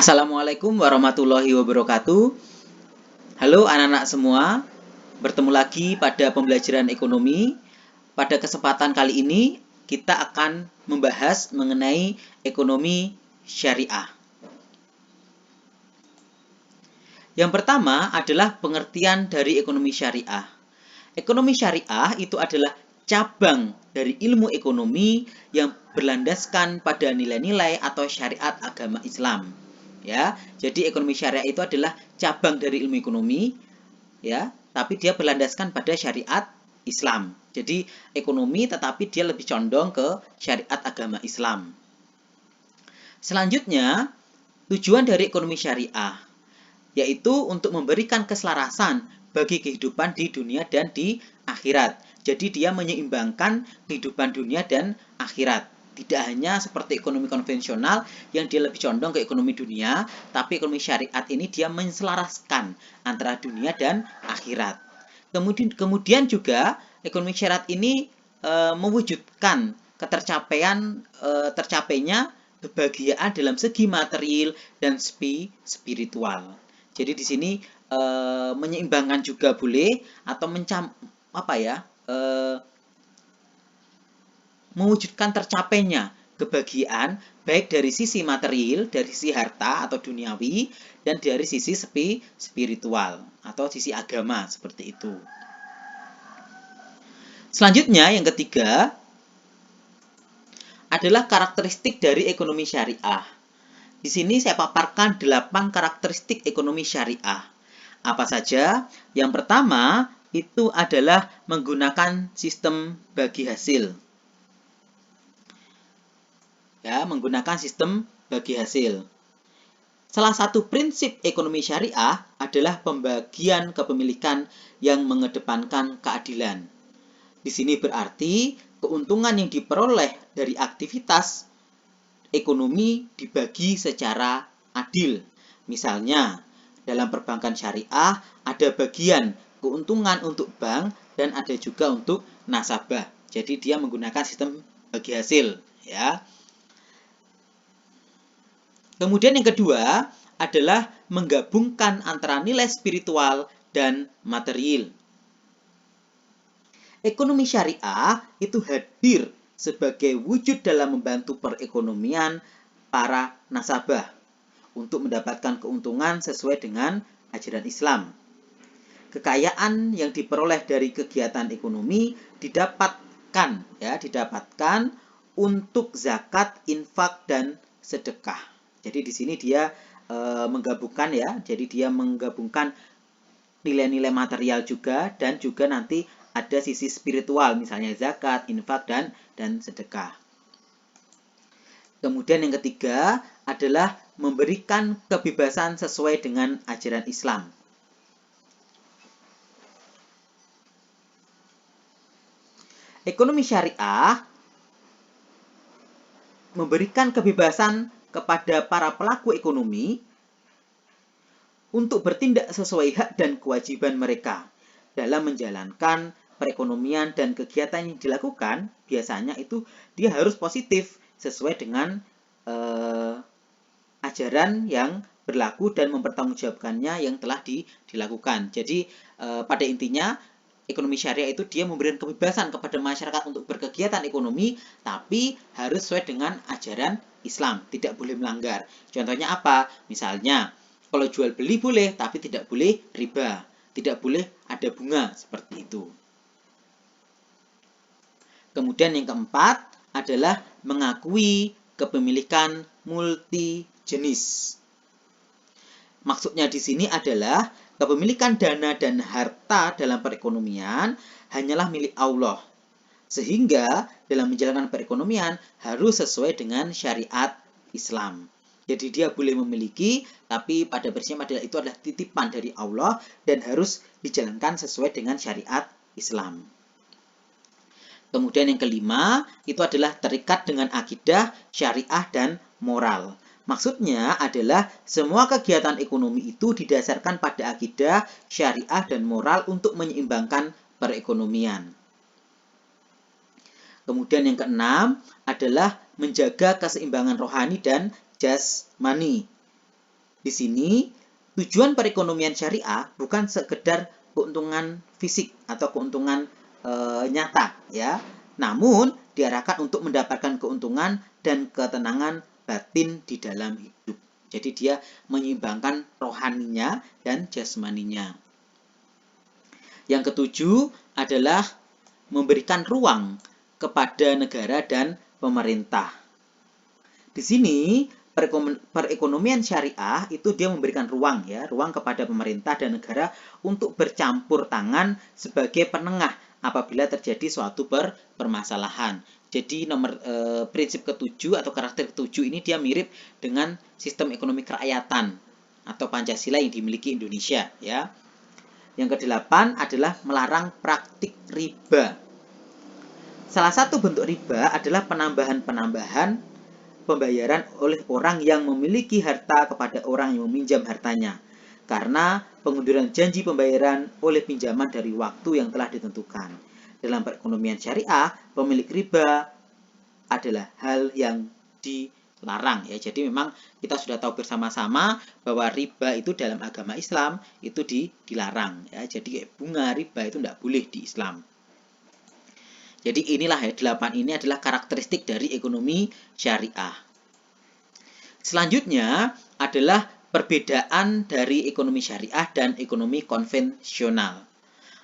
Assalamualaikum warahmatullahi wabarakatuh. Halo anak-anak semua, bertemu lagi pada pembelajaran ekonomi. Pada kesempatan kali ini, kita akan membahas mengenai ekonomi syariah. Yang pertama adalah pengertian dari ekonomi syariah. Ekonomi syariah itu adalah cabang dari ilmu ekonomi yang berlandaskan pada nilai-nilai atau syariat agama Islam. Ya, jadi ekonomi syariah itu adalah cabang dari ilmu ekonomi, ya, tapi dia berlandaskan pada syariat Islam. Jadi ekonomi tetapi dia lebih condong ke syariat agama Islam. Selanjutnya, tujuan dari ekonomi syariah yaitu untuk memberikan keselarasan bagi kehidupan di dunia dan di akhirat. Jadi dia menyeimbangkan kehidupan dunia dan akhirat. Tidak hanya seperti ekonomi konvensional yang dia lebih condong ke ekonomi dunia, tapi ekonomi syariat ini dia menselaraskan antara dunia dan akhirat. Kemudian juga ekonomi syariat ini mewujudkan tercapainya kebahagiaan dalam segi material dan spiritual. Jadi di sini menyeimbangkan juga boleh atau mewujudkan tercapainya kebahagiaan baik dari sisi material, dari sisi harta atau duniawi, dan dari sisi spiritual atau sisi agama seperti itu. Selanjutnya yang ketiga adalah karakteristik dari ekonomi syariah. Di sini saya paparkan 8 karakteristik ekonomi syariah. Apa saja? Yang pertama itu adalah menggunakan sistem bagi hasil. Ya, menggunakan sistem bagi hasil. Salah satu prinsip ekonomi syariah adalah pembagian kepemilikan yang mengedepankan keadilan. Di sini berarti keuntungan yang diperoleh dari aktivitas ekonomi dibagi secara adil. Misalnya, dalam perbankan syariah ada bagian keuntungan untuk bank dan ada juga untuk nasabah. Jadi dia menggunakan sistem bagi hasil, ya. Kemudian yang kedua adalah menggabungkan antara nilai spiritual dan material. Ekonomi syariah itu hadir sebagai wujud dalam membantu perekonomian para nasabah untuk mendapatkan keuntungan sesuai dengan ajaran Islam. Kekayaan yang diperoleh dari kegiatan ekonomi didapatkan untuk zakat, infak, dan sedekah. Jadi di sini dia menggabungkan ya, jadi dia menggabungkan nilai-nilai material juga dan juga nanti ada sisi spiritual, misalnya zakat, infak, dan sedekah. Kemudian yang ketiga adalah memberikan kebebasan sesuai dengan ajaran Islam. Ekonomi syariah memberikan kebebasan kepada para pelaku ekonomi untuk bertindak sesuai hak dan kewajiban mereka dalam menjalankan perekonomian dan kegiatan yang dilakukan. Biasanya itu dia harus positif sesuai dengan ajaran yang berlaku dan mempertanggungjawabkannya yang telah dilakukan. Jadi pada intinya ekonomi syariah itu dia memberikan kebebasan kepada masyarakat untuk berkegiatan ekonomi, tapi harus sesuai dengan ajaran Islam, tidak boleh melanggar. Contohnya apa? Misalnya, kalau jual beli boleh, tapi tidak boleh riba, tidak boleh ada bunga, seperti itu. Kemudian yang keempat adalah mengakui kepemilikan multi jenis. Maksudnya di sini adalah kepemilikan dana dan harta dalam perekonomian hanyalah milik Allah. Sehingga dalam menjalankan perekonomian harus sesuai dengan syariat Islam. Jadi dia boleh memiliki, tapi pada prinsipnya adalah itu adalah titipan dari Allah dan harus dijalankan sesuai dengan syariat Islam. Kemudian yang kelima, itu adalah terikat dengan akidah, syariah, dan moral. Maksudnya adalah semua kegiatan ekonomi itu didasarkan pada akidah, syariah, dan moral untuk menyeimbangkan perekonomian. Kemudian yang keenam adalah menjaga keseimbangan rohani dan jasmani. Di sini tujuan perekonomian syariah bukan sekedar keuntungan fisik atau keuntungan nyata ya, namun diarahkan untuk mendapatkan keuntungan dan ketenangan batin di dalam hidup. Jadi dia menyeimbangkan rohaninya dan jasmaninya. Yang ketujuh adalah memberikan ruang kepada negara dan pemerintah. Di sini perekonomian syariah itu dia memberikan ruang kepada pemerintah dan negara untuk bercampur tangan sebagai penengah apabila terjadi suatu permasalahan. Jadi prinsip ketujuh atau karakter ketujuh ini dia mirip dengan sistem ekonomi kerakyatan atau Pancasila yang dimiliki Indonesia ya. Yang kedelapan adalah melarang praktik riba. Salah satu bentuk riba adalah penambahan pembayaran oleh orang yang memiliki harta kepada orang yang meminjam hartanya, karena pengunduran janji pembayaran oleh pinjaman dari waktu yang telah ditentukan. Dalam perekonomian syariah, pemilik riba adalah hal yang dilarang ya. Jadi memang kita sudah tahu bersama-sama bahwa riba itu dalam agama Islam itu dilarang ya. Jadi bunga riba itu tidak boleh di Islam. Jadi inilah ya, 8 ini adalah karakteristik dari ekonomi syariah. Selanjutnya adalah perbedaan dari ekonomi syariah dan ekonomi konvensional.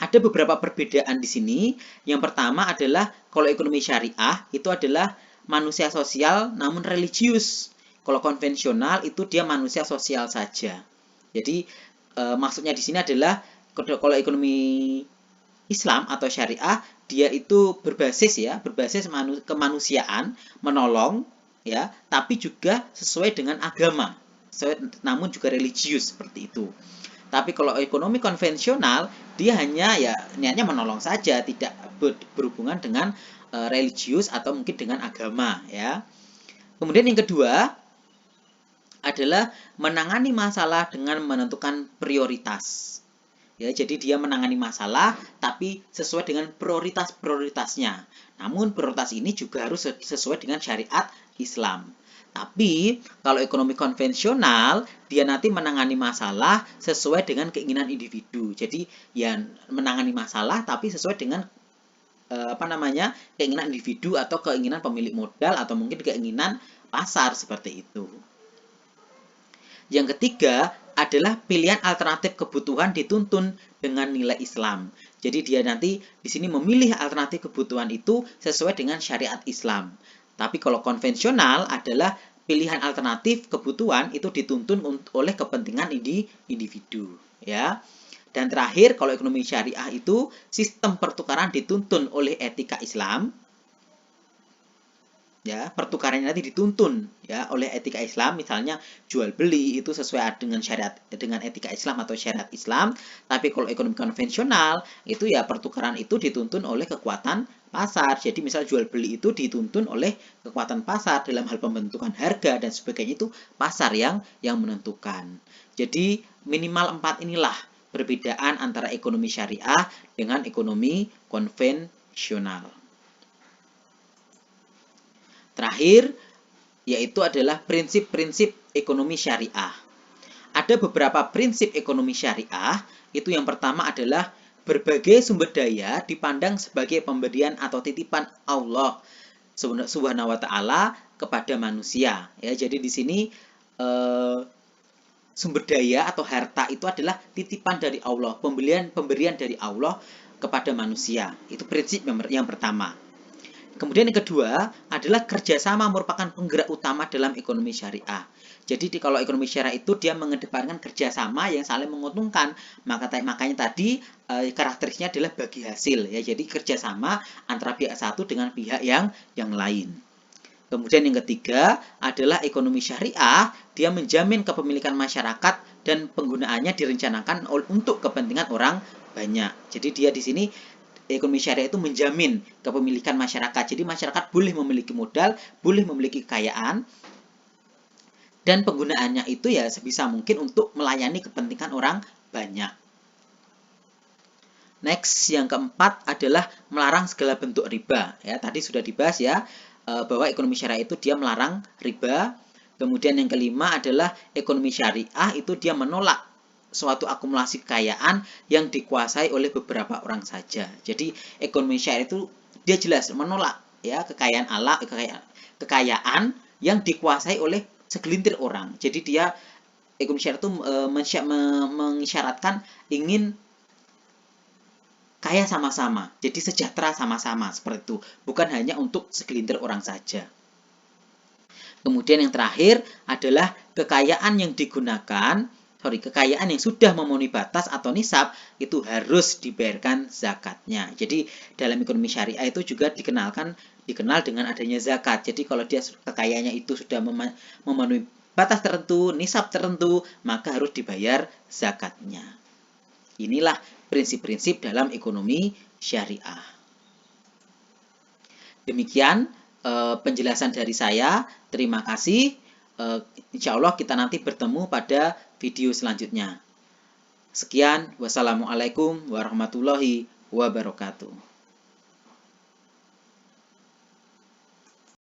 Ada beberapa perbedaan di sini. Yang pertama adalah kalau ekonomi syariah itu adalah manusia sosial namun religius. Kalau konvensional itu dia manusia sosial saja. Jadi maksudnya di sini adalah kalau ekonomi Islam atau syariah dia itu berbasis kemanusiaan, menolong ya, tapi juga sesuai dengan agama, namun juga religius seperti itu. Tapi kalau ekonomi konvensional dia hanya ya niatnya menolong saja, tidak berhubungan dengan religius atau mungkin dengan agama ya. Kemudian yang kedua adalah menangani masalah dengan menentukan prioritas. Ya, jadi dia menangani masalah tapi sesuai dengan prioritas-prioritasnya. Namun prioritas ini juga harus sesuai dengan syariat Islam. Tapi kalau ekonomi konvensional dia nanti menangani masalah sesuai dengan keinginan individu. Jadi ya menangani masalah tapi sesuai dengan keinginan individu atau keinginan pemilik modal atau mungkin keinginan pasar seperti itu. Yang ketiga adalah pilihan alternatif kebutuhan dituntun dengan nilai Islam. Jadi dia nanti di sini memilih alternatif kebutuhan itu sesuai dengan syariat Islam. Tapi kalau konvensional adalah pilihan alternatif kebutuhan itu dituntun oleh kepentingan individu, ya. Dan terakhir kalau ekonomi syariah itu sistem pertukaran dituntun oleh etika Islam. Ya, pertukarannya nanti dituntun ya oleh etika Islam, misalnya jual beli itu sesuai dengan syariat, dengan etika Islam atau syariat Islam. Tapi kalau ekonomi konvensional itu ya pertukaran itu dituntun oleh kekuatan pasar. Jadi misal jual beli itu dituntun oleh kekuatan pasar, dalam hal pembentukan harga dan sebagainya itu pasar yang menentukan. Jadi minimal 4 inilah perbedaan antara ekonomi syariah dengan ekonomi konvensional. Terakhir, yaitu adalah prinsip-prinsip ekonomi syariah. Ada beberapa prinsip ekonomi syariah, itu yang pertama adalah berbagai sumber daya dipandang sebagai pemberian atau titipan Allah Subhanahu wa Ta'ala kepada manusia. Ya, jadi di sini sumber daya atau harta itu adalah titipan dari Allah, pemberian dari Allah kepada manusia. Itu prinsip yang pertama. Kemudian yang kedua adalah kerjasama merupakan penggerak utama dalam ekonomi syariah. Jadi kalau ekonomi syariah itu dia mengedepankan kerjasama yang saling menguntungkan. Makanya tadi karakteristiknya adalah bagi hasil. Ya, jadi kerjasama antara pihak satu dengan pihak yang lain. Kemudian yang ketiga adalah ekonomi syariah, dia menjamin kepemilikan masyarakat dan penggunaannya direncanakan untuk kepentingan orang banyak. Jadi dia di sini ekonomi syariah itu menjamin kepemilikan masyarakat. Jadi masyarakat boleh memiliki modal, boleh memiliki kekayaan, dan penggunaannya itu ya sebisa mungkin untuk melayani kepentingan orang banyak. Next, yang keempat adalah melarang segala bentuk riba. Ya, tadi sudah dibahas ya, bahwa ekonomi syariah itu dia melarang riba. Kemudian yang kelima adalah ekonomi syariah, itu dia menolak suatu akumulasi kekayaan yang dikuasai oleh beberapa orang saja. Jadi ekonomi syariah itu dia jelas menolak ya kekayaan yang dikuasai oleh segelintir orang. Jadi dia ekonomi syariah itu mengisyaratkan ingin kaya sama-sama, jadi sejahtera sama-sama, seperti itu. Bukan hanya untuk segelintir orang saja. Kemudian yang terakhir adalah kekayaan yang sudah memenuhi batas atau nisab, itu harus dibayarkan zakatnya. Jadi dalam ekonomi syariah itu juga dikenal dengan adanya zakat. Jadi kalau dia kekayaannya itu sudah memenuhi batas tertentu, nisab tertentu, maka harus dibayar zakatnya. Inilah prinsip-prinsip dalam ekonomi syariah. Demikian penjelasan dari saya. Terima kasih. Insya Allah kita nanti bertemu pada video selanjutnya. Sekian. Wassalamualaikum warahmatullahi wabarakatuh.